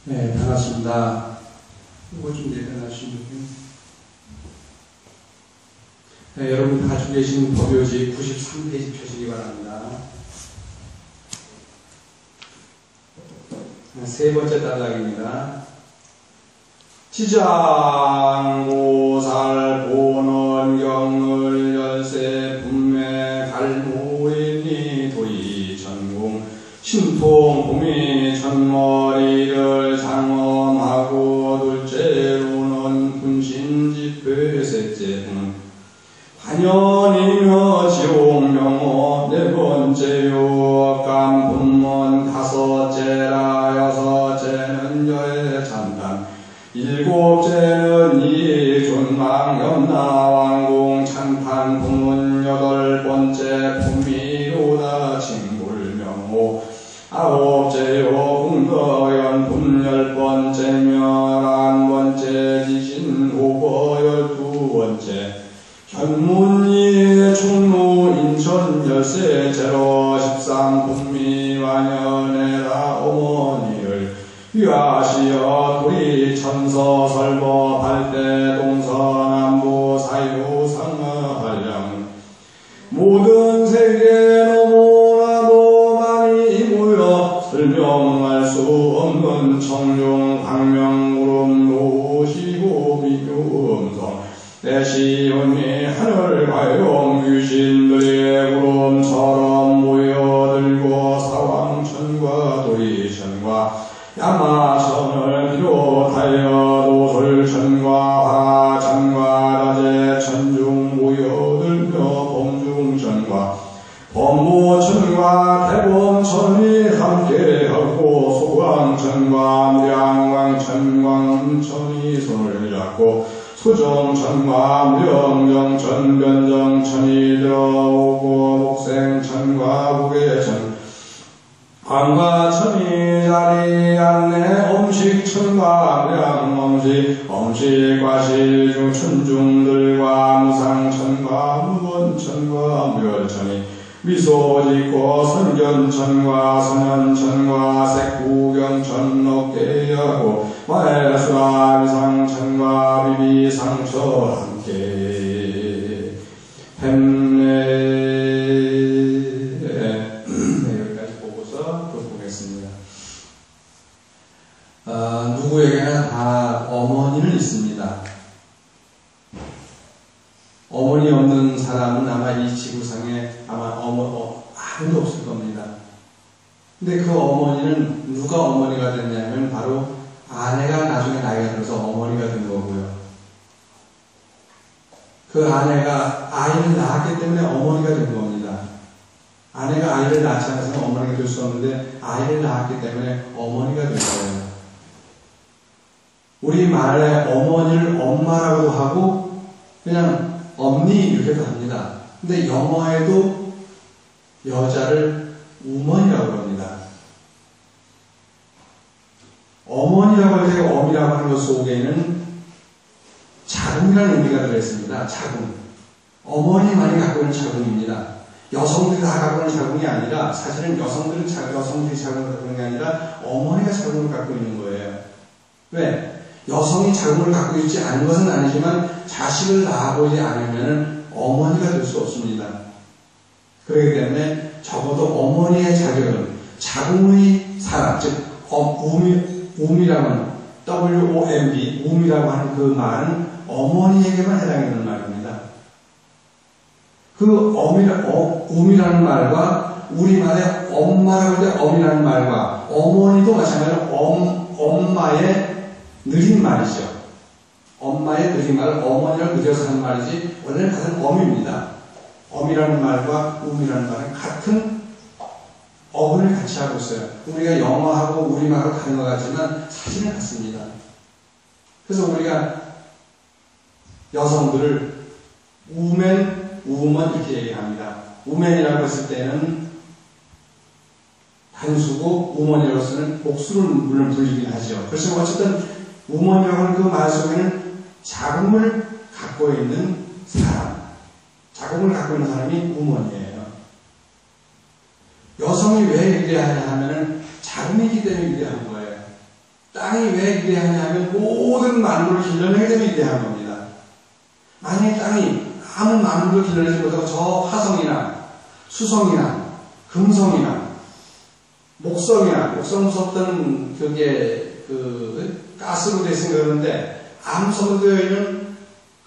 네, 반갑습니다. 이거 좀 내려놔주시면. 네, 여러분 가지고 계신 법요지 93페이지 펴시기 바랍니다. 네, 세 번째 단락입니다. 지장고살 보는 경을 열세 분매 갈무인이 도이 전공 신통 봄이 전머리를 장엄하고 둘째로는 분신집회 셋째는 반연이며 지옥명호 네 번째요 깜분문 다섯째라 여섯째는 여의 찬단 일곱째는 이존망 연나왕공 찬탄 부문 여덟 번째 품위로다 징불명호 아홉째요 공덕연 분 열 번째며 한 번째 지신 오거 열두 번째 견문이의 총무 인천 열세째로 13분미 완연해라 어머니를 위하시어 도리 천서 설보 발대 동서남부 사유 상하한량 모든 세계 너무나도 많이 모여 설명할 수 없는 청룡 광명구름 노시고 비교음성 내시온이 하늘 가용 귀신들의 구름처럼 모여들고 사왕천과 도리천과 야마천을 비롯하여 도솔천과 화천과 다제 천중 모여들며 범중천과 법무천과 대범천이 함께하고 소광천과 무량광천광천이 손을 잡고 수정천과 무령정천 변정천이 들어오고 목생천과 무계천 광과천이 자리 안내 엄식천과 무량엄식 엄식과실중 천중들과 무상천과 무건천과 무열천이 미소짓고 선견천과 선현천과 색구경천 어깨하고 마해수와 미상천과 비비상처 함께 햄네 여기까지 보고서 또 보겠습니다. 누구에게나 다 어머니는 있습니다. 어머니 없는 사람은 아마 이 지구상에 아마 아무도 없을 겁니다. 근데 그 어머니는 누가 어머니가 됐냐면 바로 아내가 나중에 나이가 들어서 어머니가 된 거고요. 그 아내가 아이를 낳았기 때문에 어머니가 된 겁니다. 아내가 아이를 낳지 않아서는 어머니가 될 수 없는데 아이를 낳았기 때문에 어머니가 된 거예요. 우리 말에 어머니를 엄마라고도 하고 그냥 엄니 이렇게도 합니다. 근데 영어에도 여자를 우먼이라고 합니다. 어머니라고 할 때 엄이라고 하는 것 속에는 자궁이라는 의미가 들어있습니다. 자궁. 어머니만이 갖고 있는 자궁입니다. 여성들이 다 갖고 있는 자궁이 아니라 사실은 여성들이 자궁을 갖고 있는 게 아니라 어머니가 자궁을 갖고 있는 거예요. 왜? 여성이 자궁을 갖고 있지 않은 것은 아니지만 자식을 낳아보지 않으면 어머니가 될 수 없습니다. 그렇기 때문에 적어도 어머니의 자격은 자궁의 사람, 즉 um이라고 하는 WOMB, um이라고 하는 그 말은 어머니에게만 해당되는 말입니다. 그 um이라는 말과 우리말의 엄마라고 할 때 엄이라는 말과 어머니도 마찬가지로 엄마의 느린 말이죠. 엄마의 느린 말을 어머니를 느려서 하는 말이지 원래는 같은 엄입니다. 엄이라는 말과 um이라는 말은 같은 어근을 같이 하고 있어요. 우리가 영어하고 우리말하고 다른 것 같지만 사실은 같습니다. 그래서 우리가 여성들을 우먼 이렇게 얘기합니다. 우먼이라고 했을 때는 단수고 우먼이로서는 복수를 물론 불리긴 하죠. 그래서 어쨌든 우먼이라고 하는 그 말 속에는 자궁을 갖고 있는 사람, 자궁을 갖고 있는 사람이 우먼이에요. 여성이 왜 위대하냐 하면은 자궁이기 때문에 위대한 거예요. 땅에 땅이 왜 위대하냐면 모든 만물을 길러내게 되면 위대한 겁니다. 만약에 땅이 아무 만물을 길러내지 못하고 저 화성이나 수성이나 금성이나 목성 무섭던 그게 가스로 되어 있으니까 그러는데 암석으로 되어 있는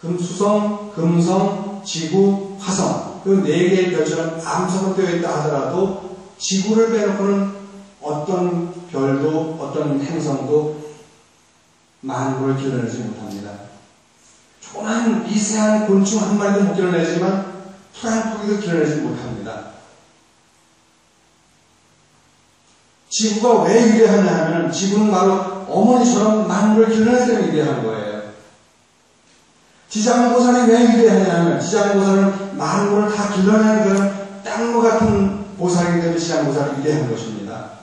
수성, 금성, 지구, 화성 그 네 개의 별처럼 암석으로 되어 있다 하더라도 지구를 빼놓고는 어떤 별도 어떤 행성도 만물을 길러내지 못합니다. 조그만 미세한 곤충 한 마리도 못 길러내지만 풀 한 포기도 길러내지 못합니다. 지구가 왜 위대하냐 하면 지구는 바로 어머니처럼 만물을 길러내는 위대한 거예요. 지장보살이 왜 위대하냐 하면 지장보살은 만물을 다 길러내는 그런 땅과 같은 보살이기 때문에 지장보살이 위대한 것입니다.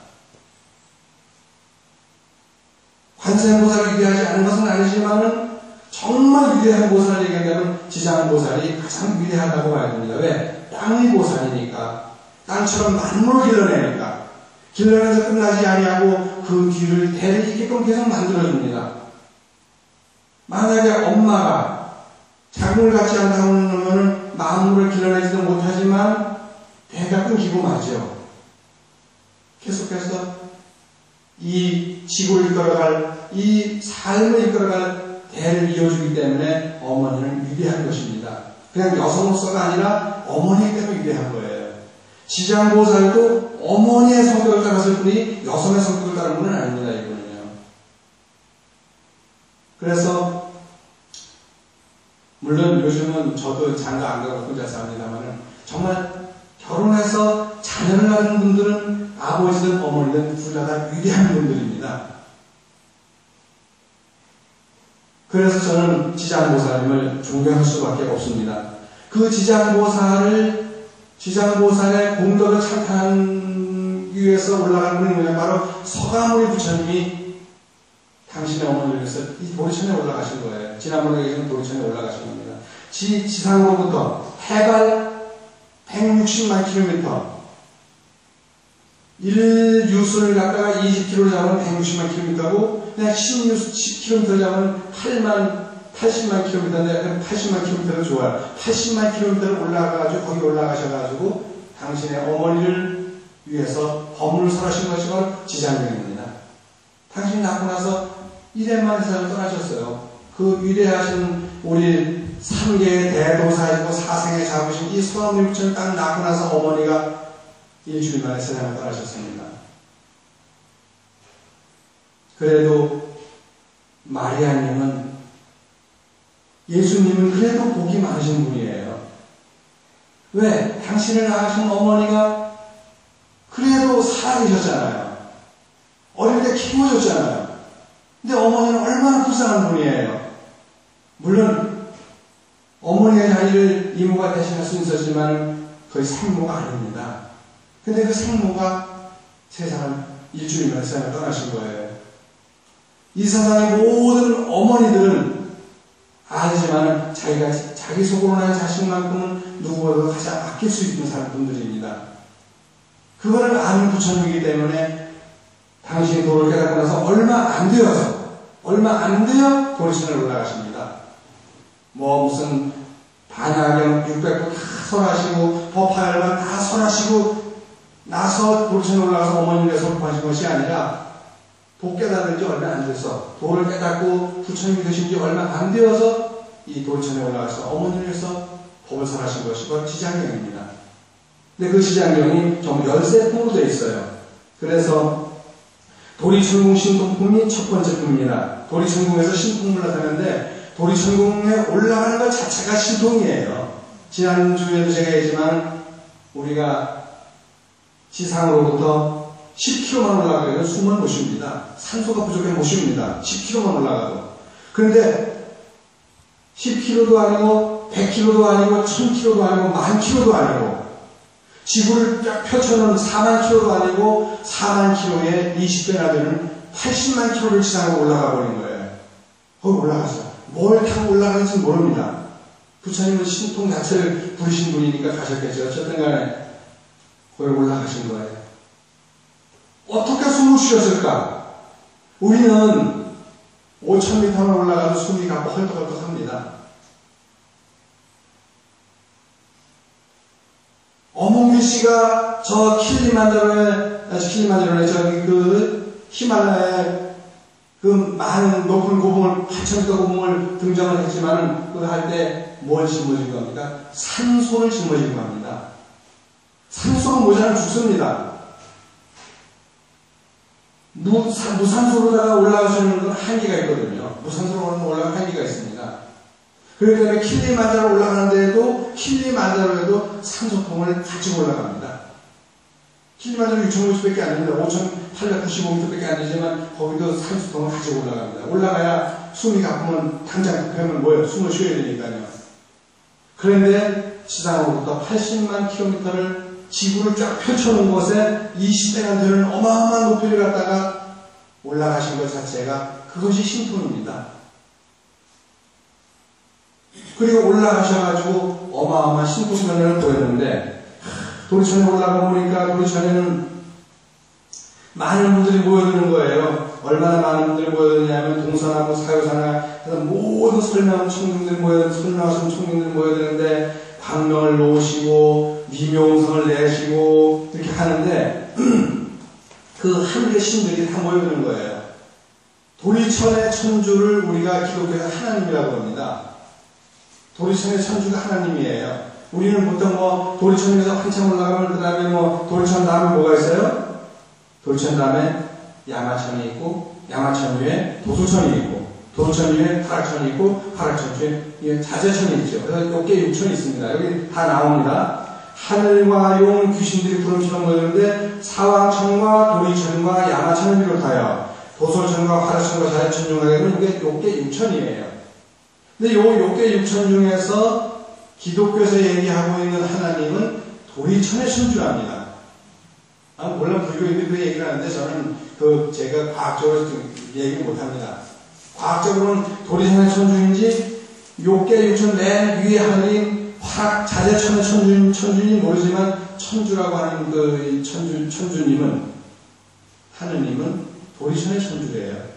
관세음보살이 위대하지 않은 것은 아니지만은 정말 위대한 보살을 얘기한다면 지장보살이 가장 위대하다고 봐야 됩니다. 왜? 땅의 보살이니까. 땅처럼 만물을 길러내니까. 길러내서 끝나지 아니하고 그 뒤를 대를 있게끔 계속 만들어줍니다. 만약에 엄마가 자궁을 갖지 않다고 하면 만물을 길러내지도 못하지만 대가 끊기고 마죠. 계속해서 이 지구를 이끌어갈, 이 삶을 이끌어갈 대를 이어주기 때문에 어머니는 위대한 것입니다. 그냥 여성으로서가 아니라 어머니이기 때문에 위대한 거예요. 지장보살도 어머니의 성격을 따랐을 뿐이 여성의 성격을 따른 분은 아닙니다. 이거는요. 그래서 물론 요즘은 저도 장가 안 가고 혼자 삽니다만은 정말 결혼해서 자녀를 낳은 분들은 아버지든 어머니든 둘 다 위대한 분들입니다. 그래서 저는 지장보살님을 존경할 수밖에 없습니다. 그 지장보살의 공덕을 찬탄하기 위해서 올라간 분이 뭐냐 바로 서가모니 부처님이 당신의 어머니를 위해서 이 도리천에 올라가신 거예요. 지난번에 얘기한 도리천에 올라가신 겁니다. 지상으로부터 해발 160만 킬로미터 1유순을 갖다가 20km를 잡으면 160만 킬로미터고 그냥 10km를 잡으면 80만 킬로미터인데 80만 킬로미터도 좋아요. 80만 킬로미터를 올라가가지고 거기 올라가셔가지고 당신의 어머니를 위해서 법문을 설하신 것이 바로 지장경입니다. 당신이 낳고 나서 1회만 세상을 떠나셨어요. 그 위대하신 우리 3개의 대도사이고 사생에 잡으신 이 서가모니 부처님 딱 낳고 나서 어머니가 일주일 만에 세상을 떠나셨습니다. 그래도 마리아님은 예수님은 그래도 복이 많으신 분이에요. 왜? 당신을 낳으신 어머니가 그래도 살아계셨잖아요. 어릴 때 키워줬잖아요. 근데 어머니는 얼마나 불쌍한 분이에요. 물론 어머니의 자리를 이모가 대신할 수 있었지만 거의 생모가 아닙니다. 근데 그 생모가 세상을 일주일 만에 세상을 떠나신 거예요. 이 세상의 모든 어머니들은 알지만 자기 속으로 난 자신만큼은 누구보다도 가장 아낄 수 있는 사람분들입니다. 그거를 아는 부처님이기 때문에 당신이 도를 깨닫고 나서 얼마 안 되어 도리천에 올라가십니다. 뭐 무슨 반야경 600부 다 설하시고 법화열반 다 설하시고 나서 도리천에 올라가서 어머님께 설법하신 것이 아니라 도 깨달은 지 얼마 안 돼서 도를 깨닫고 부처님이 되신 지 얼마 안 되어서 이 도리천에 올라가서 어머니를 위해서 법을 설하신 것이 바로 지장경입니다. 근데 그 지장경이 좀 열세품으로 되어 있어요. 그래서 도리천궁 신통품이 첫 번째 품입니다. 도리천궁에서 신통을 나타내는데 도리천궁에 올라가는 것 자체가 신통이에요. 지난주에도 제가 얘기했지만 우리가 지상으로부터 10km만 올라가면 숨을 못 쉽니다. 산소가 부족해 못 쉽니다. 10km만 올라가도. 그런데 10km도 아니고 100km도 아니고 1000km도 아니고 10,000km도 아니고 지구를 쫙 펼쳐놓은 4만 km도 아니고 4만 km에 20배나 되는 80만 km를 지나고 올라가 버린 거예요. 거기 올라갔어요. 뭘 타고 올라가는지 모릅니다. 부처님은 신통 자체를 부르신 분이니까 가셨겠죠. 어쨌든 간에 거기 올라가신 거예요. 어떻게 숨을 쉬었을까? 우리는 5,000m만 올라가도 숨이 가고 헐떡헐떡합니다. 어몽미 씨가 저 킬리만자로에 저기 그 히말라야 그 많은 높은 고봉을 8,000m 고봉을 등장을 했지만 그거 할 때 뭘 짊어진 겁니까? 산소를 짊어진 겁니다. 산소가 모자라면 죽습니다. 무산소로다가 올라가시는 건 한계가 있거든요. 무산소로 올라가는 한계가 있습니다. 그렇기 때문에 킬리만자로 올라가는데도 킬리만자로에도 산소통을 가지고 올라갑니다. 킬리만자로 6,050밖에 안 됩니다. 5,895m밖에 안 되지만 거기도 산소통을 가지고 올라갑니다. 올라가야 숨이 가쁘면 당장 그러면 뭐예요? 숨을 쉬어야 되니까요. 그런데 지상으로부터 80만 킬로미터를 지구를 쫙 펼쳐놓은 곳에 20대가 되는 어마어마한 높이를 갖다가 올라가신 것 자체가 그것이 신통입니다. 그리고 올라가셔가지고 어마어마한 신통면을 보였는데 도리천에 올라가 보니까 도리천에는 많은 분들이 모여드는 거예요. 얼마나 많은 분들이 모여드냐면 동서남북 사유사나 모든 설명하는 청중들이 설명하시는 청중들이 모여드는데 광명을 놓으시고 미묘성을 내시고 이렇게 하는데 그 하늘의 신들이 다 모여드는 거예요. 도리천의 천주를 우리가 기독교에서 하나님이라고 합니다. 도리천의 천주가 하나님이에요. 우리는 보통 도리천에서 한참 올라가면 그 다음에 도리천 다음에 뭐가 있어요? 도리천 다음에 야마천이 있고 야마천 위에 도소천이 있고 도소천 위에 화락천이 있고 화락천 위에 자재천이 있죠. 그래서 요게 6천이 있습니다. 여기 다 나옵니다. 하늘과 용, 귀신들이 구름처럼 모였는데 사왕천과 도리천과 야마천을 비롯하여 도소천과 화락천과 자재천 중에는 이게 요게 6천이에요. 근데 요게 6천 중에서 기독교에서 얘기하고 있는 하나님은 도리천의 천주랍니다. 물론 불교인들이 그 얘기를 하는데 저는 제가 과학적으로 얘기를 못합니다. 과학적으로는 도리천의 천주인지 요게 6천 맨 위에 하늘인 자재천의 천주인지 모르지만 천주라고 하는 그 천주님은 하느님은 도리천의 천주래요.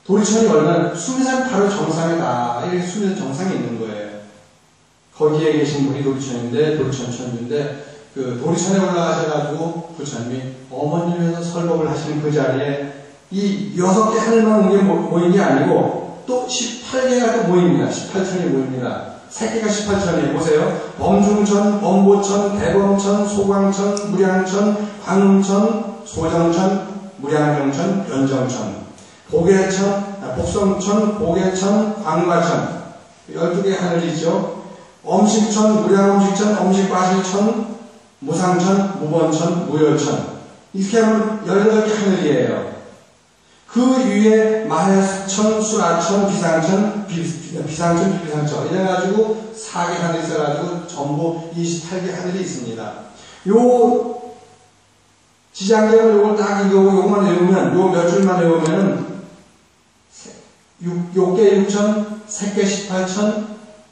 도리천이 얼마나 수미산 바로 정상에다 이렇게 수미산 정상에 있는 거예요. 거기에 계신 분이 도리천인데 도리천 천주인데 그 도리천에 올라가셔가지고 부처님이 어머니에서 설법을 하시는 그 자리에 이 6개 하늘만 모인 게 아니고 또 18개가 또 모입니다. 18천이 모입니다. 새끼가 18천이에요. 보세요. 범중천, 범보천, 대범천, 소광천, 무량천, 광음천, 소정천, 무량정천, 변정천, 복성천, 보계천, 광과천 12개의 하늘이 있죠. 엄식천, 무량엄식천, 엄식과실천, 무상천, 무번천, 무열천 이렇게 하면 18개 하늘이에요. 그 위에 마해천, 수라천, 비상천, 비상천, 비상천 이래가지고 4개 하늘이 있어가지고 전부 28개 하늘이 있습니다. 요 지장경을 요걸 딱 요것만 외우면 요 몇 줄만 외우면은 요게 6천, 새게 18천,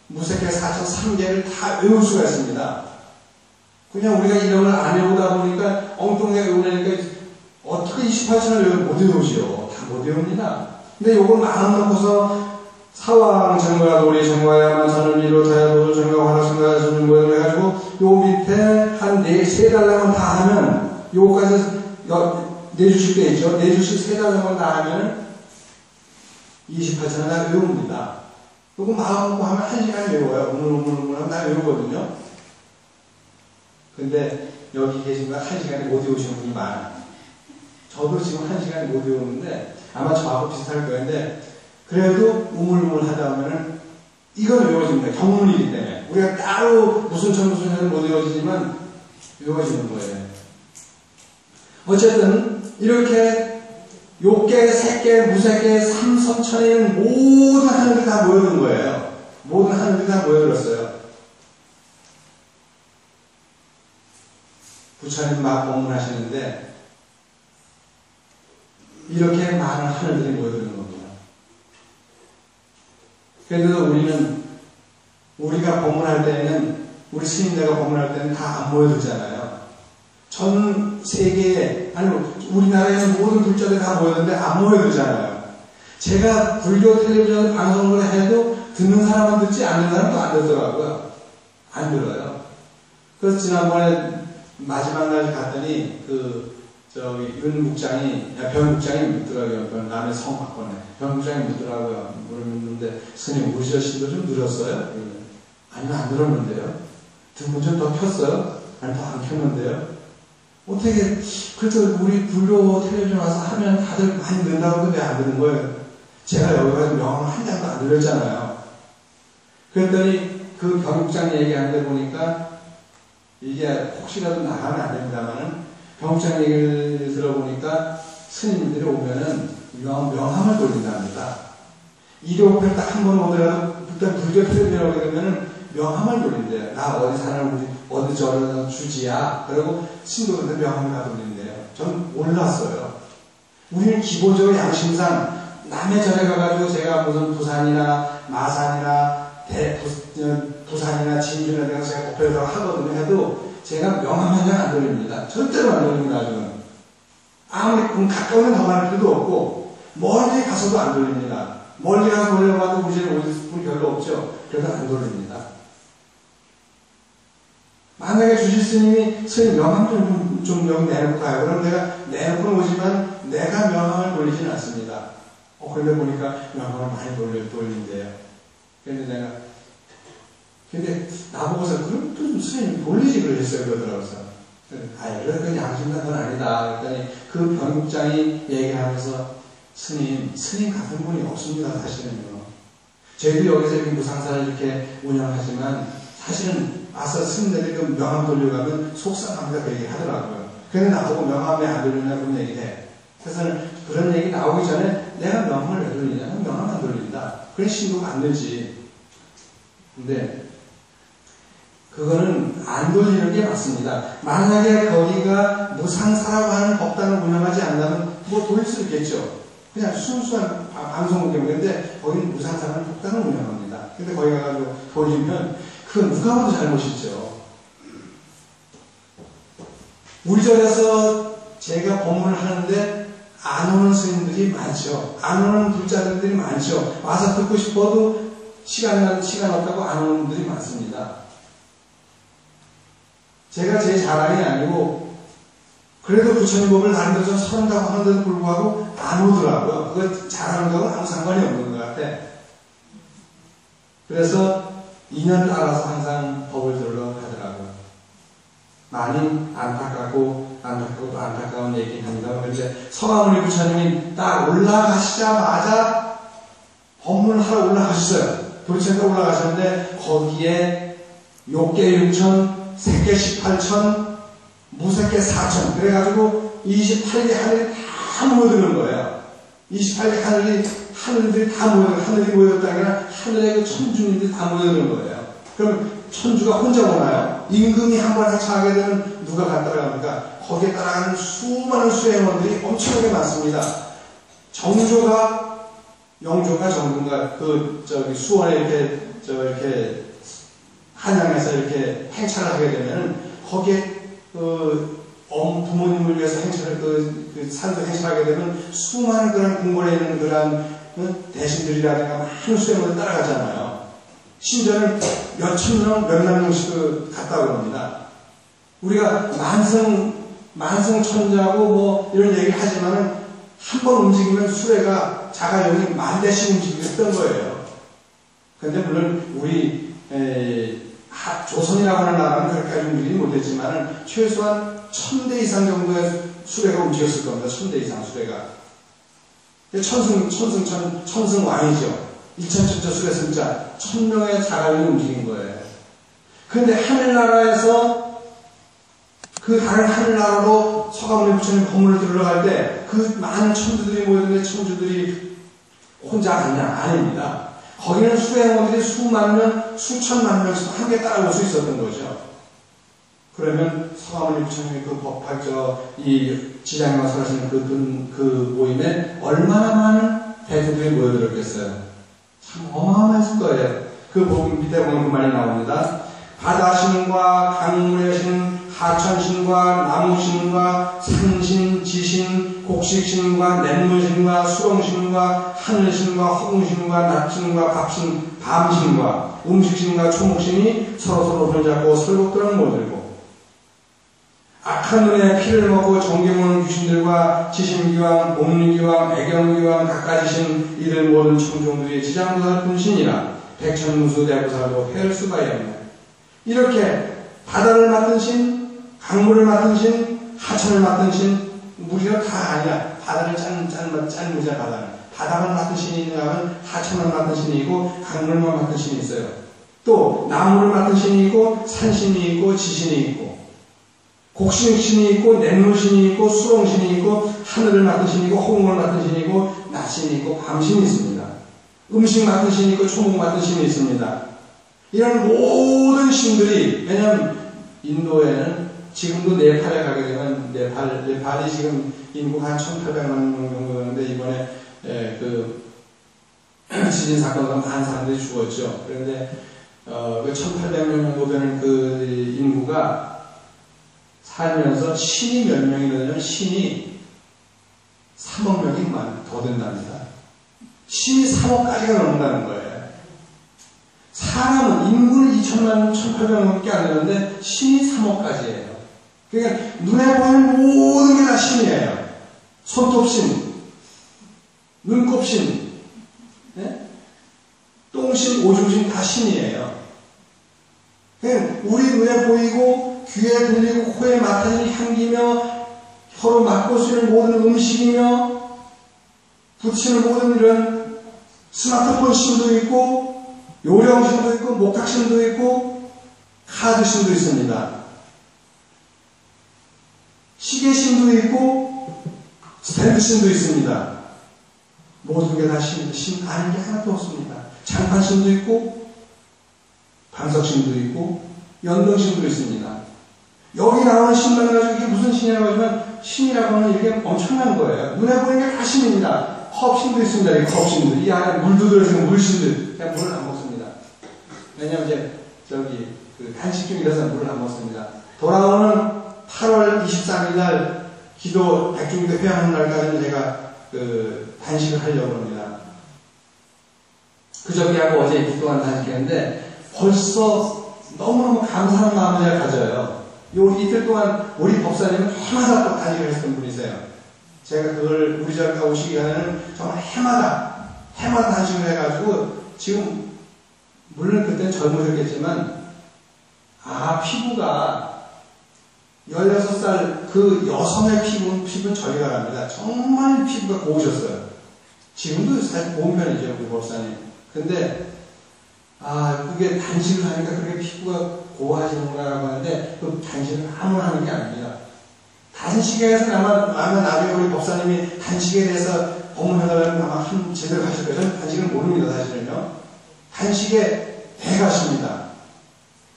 무새게 4천, 3개를 다 외울 수가 있습니다. 그냥 우리가 이름을 안 외우다 보니까 엉뚱하게 외우려니까 어떻게 28천을 못 외우지요? 다 못 외웁니다. 근데 요걸 마음 놓고서 사왕천과 도리천과 야마천을 비롯하여 도소천과 화락천과 자재천을 모여가지고 요 밑에 한 3달랑만 다 하면 요거까지 4주씩 돼 있죠. 4주씩 3달랑만 다 하면 28천을 다 외웁니다. 요거 마음 먹고 하면 1시간 외워요. 우물우물 하면 다 외우거든요. 근데 여기 계신 분 1시간에 못 외우시는 분이 많아요. 저도 지금 1시간에 못 외우는데 아마 저하고 비슷할 거였는데 그래도 우물우물 하다 보면은 이건 외워집니다. 경문이기 때문에. 우리가 따로 무슨 천 못 외워지지만 외워지는 거예요. 어쨌든 이렇게 욕계, 색계, 무색계, 삼성천에 있는 모든 하늘들이 다 모여든 거예요. 모든 하늘들이 다 모여들었어요. 부처님 막 법문하시는데 이렇게 많은 하늘들이 모여드는 겁니다. 그래도 우리가 법문할 때는 우리 스님네가 법문할 때는 다 안 모여들잖아요. 전 세계에, 아니, 우리나라에는 모든 불자들이 다 모였는데 안 모여들잖아요. 제가 불교 텔레비전 방송을 해도 듣는 사람은 듣지 않는 사람도 안 듣더라고요. 안 들어요. 그래서 지난번에 마지막 날 갔더니 변 국장이 묻더라고요. 남의 성 바꿔네. 변 국장이 묻더라고요. 물었는데, 스님, 우리 자신도 좀 늘었어요? 아니요, 안 늘었는데요. 등본 좀 더 켰어요? 아니, 더 안 켰는데요. 어떻게, 그래도 우리 불교 텔레비전 와서 하면 다들 많이 는다고 왜 안 드는 거예요? 제가 여기 가서 명함을 한 장도 안 들었잖아요. 그랬더니 그 변국장 얘기하는데 보니까 이게 혹시라도 나가면 안 됩니다만은 변국장 얘기를 들어보니까 스님들이 오면은 명함을 돌린답니다. 일요일 딱 한 번 오더라도 일단 불교 텔레비전 오게 되면은 명함을 돌린대요. 나 어디 사는 어디 저런 주지야. 그리고 신도들한테 명함을 다 돌린대요. 전 몰랐어요. 우리는 기본적으로 양심상 남의 절에 가가지고 제가 무슨 부산이나 마산이나 부산이나 진주나 내가 제가 목표에서 하거든요. 해도 제가 명함 한 장 안 돌립니다. 절대로 안 돌립니다. 아직은. 아무리 가까운 데더 갈 필요도 없고 멀리 가서도 안 돌립니다. 멀리 가서 돌려봐도 우리 집에 오실 분이 별로 없죠. 그래서 안 돌립니다. 만약에 주실 스님이 스님 명함 좀 여기 내놓고 가요. 그럼 내가 내놓고는 오지만 내가 명함을 돌리지는 않습니다. 그런데 보니까 명함을 많이 돌린대요. 근데 나보고서 그럼 좀 스님 돌리지 그러셨어요. 그러더라고요. 이건 양심상 건 아니다. 그랬더니 그 변국장이 얘기하면서 스님 같은 분이 없습니다. 사실은요. 저희도 여기서 이렇게 무상사를 이렇게 운영하지만 사실은 아싸 스님들이 그 명함 돌려가면 속상합니다. 그 얘기 하더라고요. 그런데 나보고 명함 왜 안 돌리냐 그런 얘기를 해. 그래서 그런 얘기 나오기 전에 내가 명함을 왜 돌리냐? 명함 안 돌린다. 그래 신고가 안 되지. 근데 그거는 안 돌리는 게 맞습니다. 만약에 거기가 무상사라고 하는 법당을 운영하지 않는다면 뭐 돌릴 수 있겠죠. 그냥 순수한 방송국인데 거기는 무상사라는 법당을 운영합니다. 근데 거기 가가지고 돌리면 그건 누가 봐도 잘못이죠. 우리 절에서 제가 법문을 하는데 안 오는 스님들이 많죠. 안 오는 불자들이 많죠. 와서 듣고 싶어도 시간 없다고 안 오는 분들이 많습니다. 제가 제 자랑이 아니고 그래도 부처님 법을 다른 데서 서른다고 하는데도 불구하고 안 오더라고요. 그거 자랑하는 거하고 아무 상관이 없는 것 같아. 그래서 인연 따라서 항상 법을 들으러 가더라고요. 많이 안타까운 얘기를 합니다. 그런데 서가모니 부처님이 딱 올라가시자마자 법문을 하러 올라가셨어요. 도리천에 올라가셨는데 거기에 욕계 6천, 색계 18천, 무색계 4천 그래가지고 28개 하늘이 다 모여드는 거예요. 28개 하늘들이 다 하늘이 모여들었다는 게 아니라 하늘의 그 천주님들이 다 모여드는 거예요. 그럼 천주가 혼자 오나요? 임금이 한번 해체하게 되면 누가 따라갑니까? 거기에 따라가는 수많은 수행원들이 엄청나게 많습니다. 영조가 수원에 이렇게 한양에서 이렇게 행차를 하게 되면 거기에 부모님을 위해서 산소 행차하게 되면 수많은 그런 궁궐에 있는 그런 대신들이라든가 많은 수행원들 따라가잖아요. 심지어는 몇천 명, 몇만 명씩 갔다 그럽니다. 우리가 만성천자고 뭐 이런 얘기를 하지만은 한 번 움직이면 수레가 자가용이 10,000대씩 움직였던 거예요. 그런데 물론 우리 조선이라고 하는 나라는 그렇게까지 움직이지 못했지만은 최소한 1000대 이상 정도의 수레가 움직였을 겁니다. 1000대 이상 수레가. 천승왕이죠. 일천천자 수레 승자 1000명의 자가용이 움직인 거예요. 그런데 하늘나라에서 그 다른 하늘나라로 서가모니 부처님 법문을 들으러 때 그 많은 천주들이 모였는데 천주들이 혼자 갔냐? 아닙니다. 거기는 수행원들이 수만 명, 수천만 명씩 함께 따라올 수 있었던 거죠. 그러면 서가모니 부처님이 이 지장에 와서 하시는 그 모임에 얼마나 많은 대중들이 모여들었겠어요. 참 어마어마했을 거예요. 그 밑에 보면 그 말이 나옵니다. 바다신과 강물의 신 하천신과 나무신과 산신, 지신, 곡식신과 냇물신과 수렁신과 하늘신과 허공신과 낮신과 밥신, 밤신과 음식신과 초목신이 서로서로 손잡고 설국들은 모들고 악한 눈에 피를 먹고 정겨모는 귀신들과 지신기왕, 복리기왕, 애경기왕, 각가지신 이들 모든 청종들이 지장보살 분신이라 백천무수 대보살도 해를 수가 없네. 이렇게 바다를 맡은 신, 강물을 맡은 신, 하천을 맡은 신, 우리가 다 아니야. 바다를 짠 무자 바다는. 바다만 맡은 신이 있는가 하면 하천을 맡은 신이 있고 강물만 맡은 신이 있어요. 또 나무를 맡은 신이 있고 산신이 있고 지신이 있고 곡식신이 있고 냇물신이 있고 수렁신이 있고 하늘을 맡은 신이 있고 허공을 맡은 신이 있고 낮신이 있고 밤신이 있습니다. 음식 맡은 신이 있고 초목 맡은 신이 있습니다. 이런 모든 신들이, 왜냐하면 인도에는 지금도 네팔에 가게 되면 네팔이 지금 인구가 한 1,800만 명 정도 되는데 이번에 지진 사건으로 많은 사람들이 죽었죠. 그런데 그 1,800명 정도 되는 그 인구가 살면서 신이 몇 명이 되냐면 신이 3억 명이 더 된답니다. 신이 3억까지가 넘는다는 거예요. 사람은 인구는 2천만, 1,800명밖에 안 되는데 신이 3억까지예요. 그러니까 눈에 보이는 모든 게 다 신이에요. 손톱신, 눈곱신, 네? 똥신, 오줌신 다 신이에요. 그러니까 우리 눈에 보이고 귀에 들리고 코에 맡아지는 향기며 혀로 맡고 쓰는 모든 음식이며 붙이는 모든 이런 스마트폰 신도 있고 요령신도 있고 목탁신도 있고 카드신도 있습니다. 시계신도 있고 스탠드신도 있습니다. 모든 게 다 신입니다. 신 아닌 게 하나도 없습니다. 장판신도 있고 방석신도 있고 연등신도 있습니다. 여기 나오는 신만 가지고 이게 무슨 신이라고 하지만 신이라고 하면 이게 엄청난 거예요. 눈에 보이는 게 다 신입니다. 컵신도 있습니다. 이 컵신도. 이 안에 물도 들어있는 물신들. 그냥 물을 안 먹습니다. 왜냐면 이제 그 단식 중이라서 물을 안 먹습니다. 돌아오는 8월 23일 날 기도 백중기도 회양하는 날까지는 제가 단식을 하려고 합니다. 그저께하고 어제 이틀 동안 단식했는데 벌써 너무너무 감사한 마음을 제가 가져요. 요 이틀 동안 우리 법사님은 해마다 또 단식을 했던 분이세요. 제가 그걸 우리 절가 오시기 전에는 정말 해마다 단식을 해가지고 지금 물론 그때는 젊으셨겠지만 피부가 16살 그 여성의 피부는 저리가 갑니다. 정말 피부가 고우셨어요. 지금도 사실 고운 편이죠, 우리 법사님. 근데 그게 단식을 하니까 그렇게 피부가 고와지는구나라고 하는데 그 단식을 아무나 하는 게 아닙니다. 단식에 해서 아마 나중에 우리 법사님이 단식에 대해서 법문해달라면 아마 제대로 하실 거예요. 저는 단식을 모릅니다, 사실은요. 단식의 대가십니다.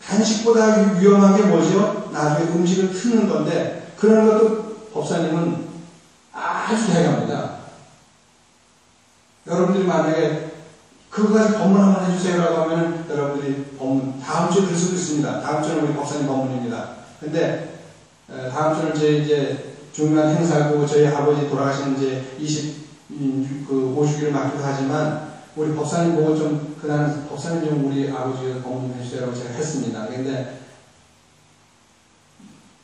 단식보다 위험한 게 뭐죠? 나중에 음식을 트는 건데 그런 것도 법사님은 아주 대가입니다. 여러분들이 만약에 그거까지 법문 한번 해주세요라고 하면 여러분들이 법문 다음 주에 들 수도 있습니다. 다음 주는 우리 법사님 법문입니다. 근데 다음 주는 이제 중요한 행사고 저희 아버지 돌아가신 이제 50주기를 맞기도 하지만 우리 법사님 보고 좀 그날 법사님 좀 우리 아버지가 법문 해주세요라고 제가 했습니다. 근데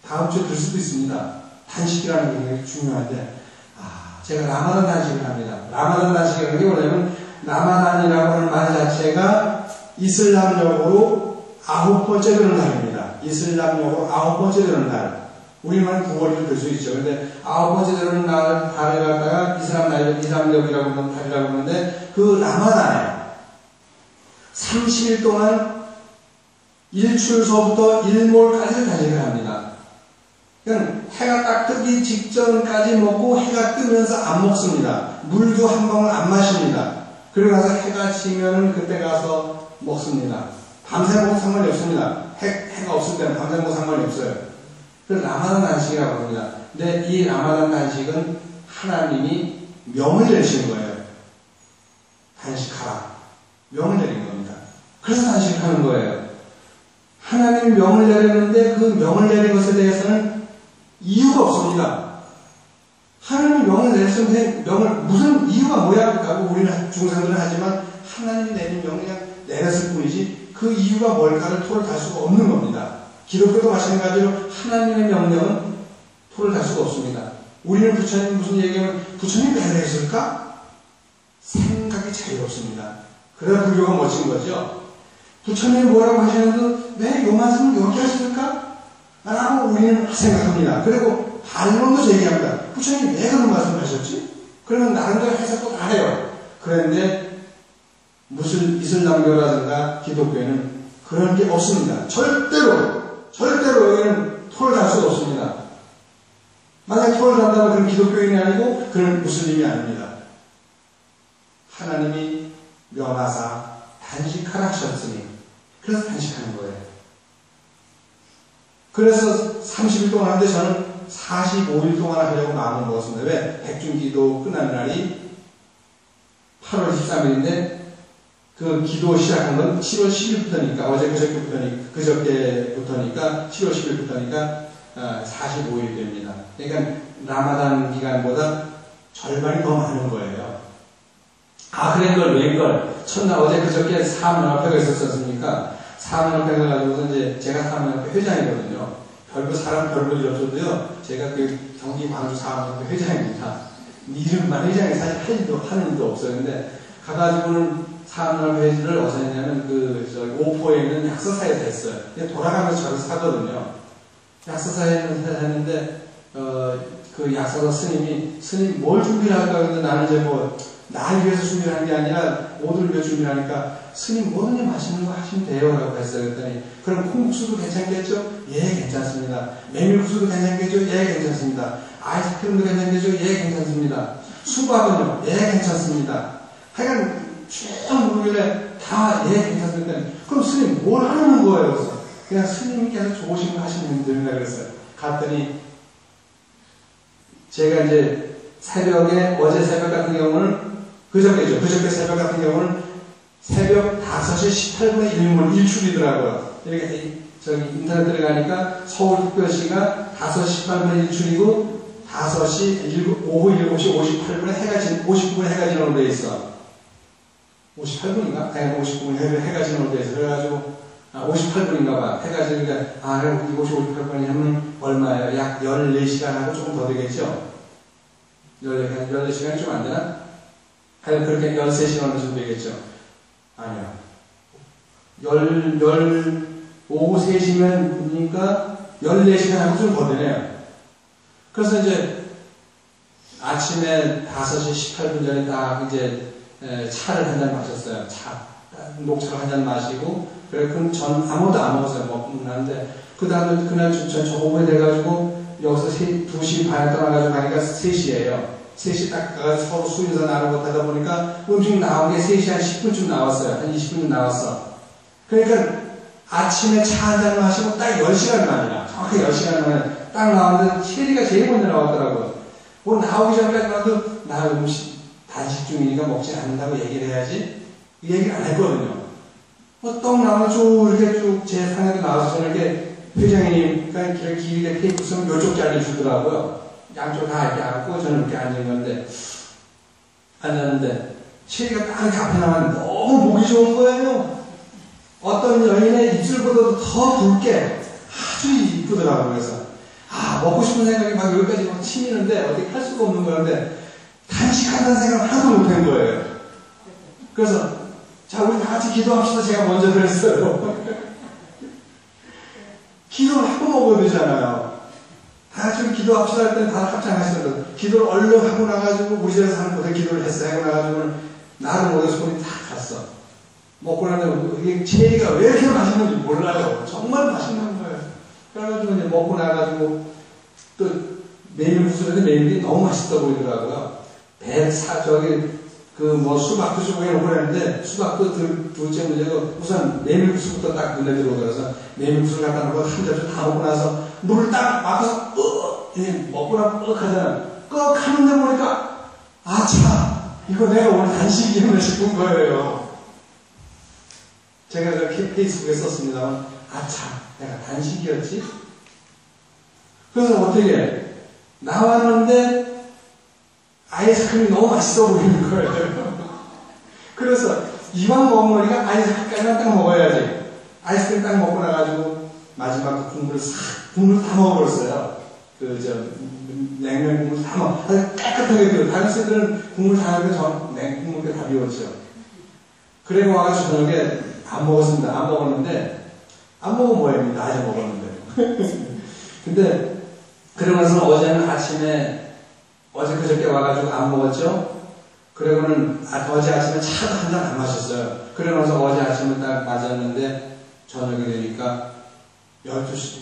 다음 주에 들 수도 있습니다. 단식이라는 게 굉장히 중요한데 제가 라마단 단식을 합니다. 라마단 단식이라는 게 뭐냐면 라마단이라고 하는 말 자체가 이슬람적으로 9번째 되는 달입니다. 이슬람적으로 9번째 되는 달. 우리만 9월이 될 수 있죠. 근데 9번째 되는 달을 갖다가 이슬람적이라고 하는 달이라고 하는데 그 라마단에 30일 동안 일출서부터 일몰까지 단식을 합니다. 그냥 해가 딱 뜨기 직전까지 먹고 해가 뜨면서 안 먹습니다. 물도 한 방울 안 마십니다. 그리고 나서 해가 지면은 그때 가서 먹습니다. 밤새 먹어도 상관이 없습니다. 해가 없을 때는 밤새 먹어도 상관이 없어요. 그래서 라마단 단식이라고 합니다. 근데 이 라마단 단식은 하나님이 명을 내리신 거예요. 단식하라. 명을 내린 겁니다. 그래서 단식을 하는 거예요. 하나님이 명을 내렸는데 그 명을 내린 것에 대해서는 이유가 없습니다. 하나님이 명을 내렸는데 무슨 이유가 뭐야? 하고 우리는 중생들은 하지만 하나님이 내린 명을 그냥 내렸을 뿐이지 그 이유가 뭘까를 토를 달 수가 없는 겁니다. 기독교도 마찬가지로 하나님의 명령은 토를 달 수가 없습니다. 우리는 부처님 무슨 얘기하면 부처님 왜 그랬을까? 생각이 자유롭습니다. 그래야 불교가 멋진 거죠. 부처님이 뭐라고 하시는데 왜 이 말씀을 이렇게 하실까? 라고 우리는 생각합니다. 그리고 반론도 제기합니다. 부처님이 왜 그런 말씀을 하셨지? 그러면 나름대로 해석도 다 해요. 그런데 무슨 이슬람교라든가 기독교에는 그런 게 없습니다. 절대로 여기는 토를 달 수가 없습니다. 만약 토를 단다면 그런 기독교인이 아니고 그런 무슬림이 아닙니다. 하나님이 명하사 단식하라 하셨으니 그래서 단식하는 거예요. 그래서 30일 동안 하는데 저는 45일 동안 하려고 마음을 먹었습니다. 왜? 백중기도 끝나는 날이 8월 13일인데 그 기도 시작한 건 7월 10일부터니까 어제 그저께부터니까 7월 10일부터니까 45일 됩니다. 그러니까 라마단 기간보다 절반이 더 많은 거예요. 그런 걸 첫날 어제 그저께 사문협회가 있었습니까? 사문협회가 가지고서 이제 제가 사문협회 회장이거든요. 사람 별볼일 없어도요. 제가 그 경기 광주 사문협회 회장입니다. 이름만 회장이 사실 하는 일도 없어요. 근데 가가지고는 사문협회를 어디서 했냐면 오포에 있는 약서사에서 했어요. 근데 돌아가면서 저를 사거든요. 약서사에서 했는데 그 약서사 스님 뭘 준비를 할까? 근데 나는 이제 날 위해서 준비를 하는 게 아니라 모두를 위해 준비를 하니까 스님 뭐든지 맛있는 거 하시면 돼요 라고 했어요. 그랬더니 그럼 콩국수도 괜찮겠죠? 예 괜찮습니다. 메밀국수도 괜찮겠죠? 예 괜찮습니다. 아이스크림도 괜찮겠죠? 예 괜찮습니다. 수박은요? 예 괜찮습니다. 하여간 쭉 물길래 다 예 괜찮습니다. 그럼 스님 뭘 하는 거예요? 그래서 그냥 스님께서 좋으신 거 하시면 됩니다. 그랬어요. 갔더니 제가 이제 어제 새벽 같은 경우는 그저께 새벽 같은 경우는 새벽 5시 18분에 1분 1출이더라고요. 이렇게 인터넷 들어가니까 서울특별시가 5시 18분에 1출이고 오후 7시 58분에 해가 50분에 해가 지는 데 있어. 58분인가? 아니 50분에 해가 지는 데 있어. 그래가지고 58분인가 봐. 해가 지니까 7시 58분이면 얼마예요? 약 14시간하고 조금 더 되겠죠? 14시간이 좀 안 되나? 하여튼 그렇게 13시간 정도 되겠죠? 아니요. 오후 3시면이니까 14시간하고 좀 더 되네요. 그래서 이제 아침에 5시 18분 전에 딱 이제 차를 한 잔 마셨어요. 녹차를 한 잔 마시고, 그래, 전 아무것도 안 먹었어요. 먹고 나는데, 그 다음에 그날 저 오후에 돼가지고, 여기서 2시 반에 떠나가지고 가니까 3시예요. 3시 딱 가가지고 서로 수인사 나누고 하다 보니까 음식 나온 게 3시 한 10분쯤 나왔어요. 한 20분쯤 나왔어. 그러니까 아침에 차 한 잔 마시고 딱 10시간 만이야. 정확히 10시간 만에 딱 나왔는데 체리가 제일 먼저 나왔더라고요. 나오기 전까지 나도 나 음식 단식 중이니까 먹지 않는다고 얘기를 해야지. 이 얘기를 안 했거든요. 떡 나오면 쭉 이렇게 쭉 제 상에도 나와서 저는 이렇게 회장님과 길게 테이프 쓰면 요쪽 자리를 주더라고요. 양쪽 다 이렇게 앉고 저는 이렇게 앉았는데 체리가 딱 이렇게 앞에 나왔는데 너무 보기 좋은 거예요. 어떤 여인의 입술보다도 더 붉게 아주 이쁘더라고요. 그래서 먹고 싶은 생각이 막 여기까지 막 치미는데 어떻게 할 수가 없는 거였는데 단식한다는 생각을 하나도 못한 거예요. 그래서 자 우리 다 같이 기도합시다. 제가 먼저 그랬어요. 기도를 하고 먹어야 되잖아요. 다 같이 기도합시다 할 때는 다 합장하시더라고요. 기도를 얼른 하고 나가지고 우리 집에서 하는 곳에 기도를 했어요. 하고 나가지고는 나를 모여 손이 다 갔어. 먹고 나면 이게 체리가 왜 이렇게 맛있는지 몰라요. 정말 맛있는 거예요. 그래가지고 이제 먹고 나가지고 또 메밀국수인데 메밀이 너무 맛있어 보이더라고요. 수박도 주고 해놓고 그랬는데 수박도 둘째 문제고 우선 메밀국수부터 딱 눈에 들어오더라고요. 메밀국수를 갖다 놓고 한 접시 다 먹고 나서 물을 딱 막아서 먹고 나면 하잖아. 하는데 보니까 이거 내가 오늘 단식이구나 싶은 거예요. 제가 페이스북에 썼습니다만 아차, 내가 단식이었지? 그래서 어떻게 나왔는데 아이스크림이 너무 맛있어 보이는 거예요. 그래서 이왕 먹은 거니까 아이스크림까지만 딱 먹어야지. 아이스크림 딱 먹고 나가지고 마지막 국물을 다 먹어버렸어요. 냉면 국물 다 먹어. 아주 깨끗하게 비워. 다른 쌤들은 국물 다 하는데 전 냉국물 다 비웠죠. 그리고 와가지고 저녁에 안 먹었습니다. 안 먹었는데, 안 먹으면 뭐예요? 낮에 먹었는데. 근데, 그러고 나서 어제는 아침에, 어제 그저께 와가지고 안 먹었죠? 그러고는 어제 아침에 차도 한 잔 안 마셨어요. 그러고 나서 어제 아침에 딱 맞았는데, 저녁이 되니까 12시,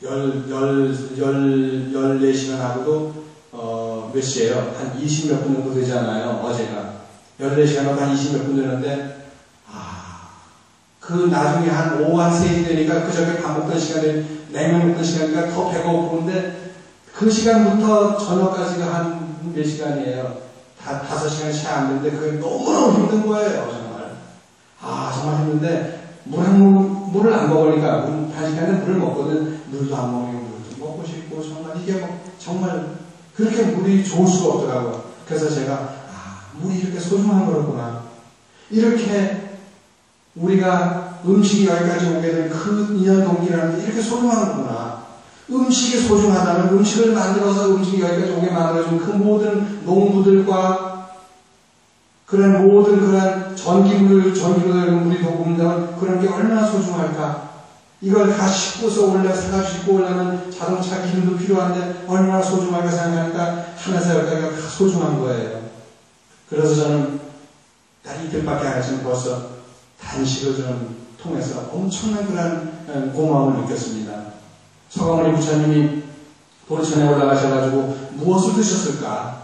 14시간 하고도, 몇 시에요? 한 20몇 분 정도 되잖아요, 어제가. 14시간 하고 한 20몇 분 되는데, 그 나중에 한 오후 한 3시 되니까 그저께 밥 먹던 시간에, 냉면 먹던 시간이니까 더 배가 고픈데, 그 시간부터 저녁까지가 한 몇 시간이에요. 5시간이 채 안 되는데, 그게 너무너무 힘든 거예요, 정말. 정말 힘든데, 물을 안 먹으니까, 단식하는데 물을 먹거든. 물도 안 먹으니까 물도 먹고 싶고, 정말 이게 정말 그렇게 물이 좋을 수가 없더라고요. 그래서 제가, 물이 이렇게 소중한 거였구나. 이렇게 우리가 음식이 여기까지 오게 된 그 인연 동기라는 게 이렇게 소중한 거구나. 음식이 소중하다면 음식을 만들어서 음식이 여기까지 오게 만들어준 그 모든 농부들과 그런 모든 그런 전기로 되는 물이 도움된다면 그런 게 얼마나 소중할까. 이걸 다 싣고서 사가지고 싣고 오려면 자동차 기름도 필요한데 얼마나 소중할까 생각하니까 하나사 여기가 다 소중한 거예요. 그래서 저는 딱 이틀밖에 안 했지만 벌써 단식을 저는 통해서 엄청난 그런 고마움을 느꼈습니다. 서가모니 부처님이 도리천에 올라가셔가지고 무엇을 드셨을까?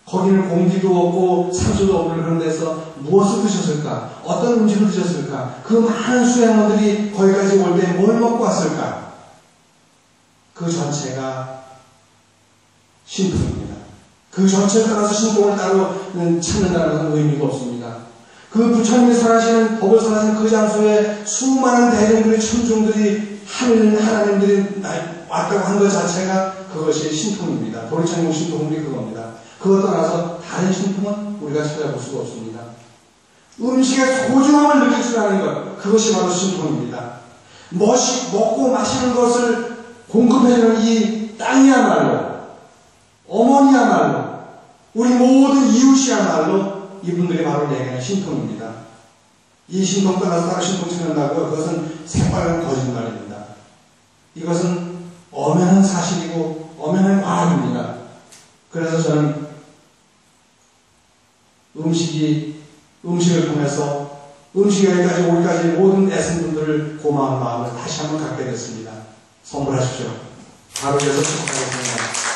거기는 공기도 없고 산소도 없는 그런 데서 무엇을 드셨을까? 어떤 음식을 드셨을까? 그 많은 수행원들이 거기까지 올 때 뭘 먹고 왔을까? 그 전체가 신통입니다. 그 전체를 따라서 신통을 따로 찾는다는 것은 의미가 없습니다. 그 부처님이 살아시는, 법을 살아시는 그 장소에 수많은 대중들의 천중들이 하나님들이 왔다고 한 것 자체가 그것이 신통입니다. 도리천공 신통이 그겁니다. 그것 떠나서 다른 신통은 우리가 찾아볼 수가 없습니다. 음식의 소중함을 느낄 줄 아는 것, 그것이 바로 신통입니다. 먹고 마시는 것을 공급해주는 이 땅이야말로, 어머니야말로, 우리 모든 이웃이야말로 이분들이 바로 내게는 신통입니다. 이 신통 떠나서 다른 신통 찾는다고요? 그것은 새빨간 거짓말입니다. 이것은 엄연한 사실이고 엄연한 과학입니다. 그래서 저는 음식을 통해서 음식이 여기까지 오기까지 모든 애쓴 분들을 고마운 마음을 다시 한번 갖게 됐습니다. 선물하십시오. 바로 이어서 축복하겠습니다.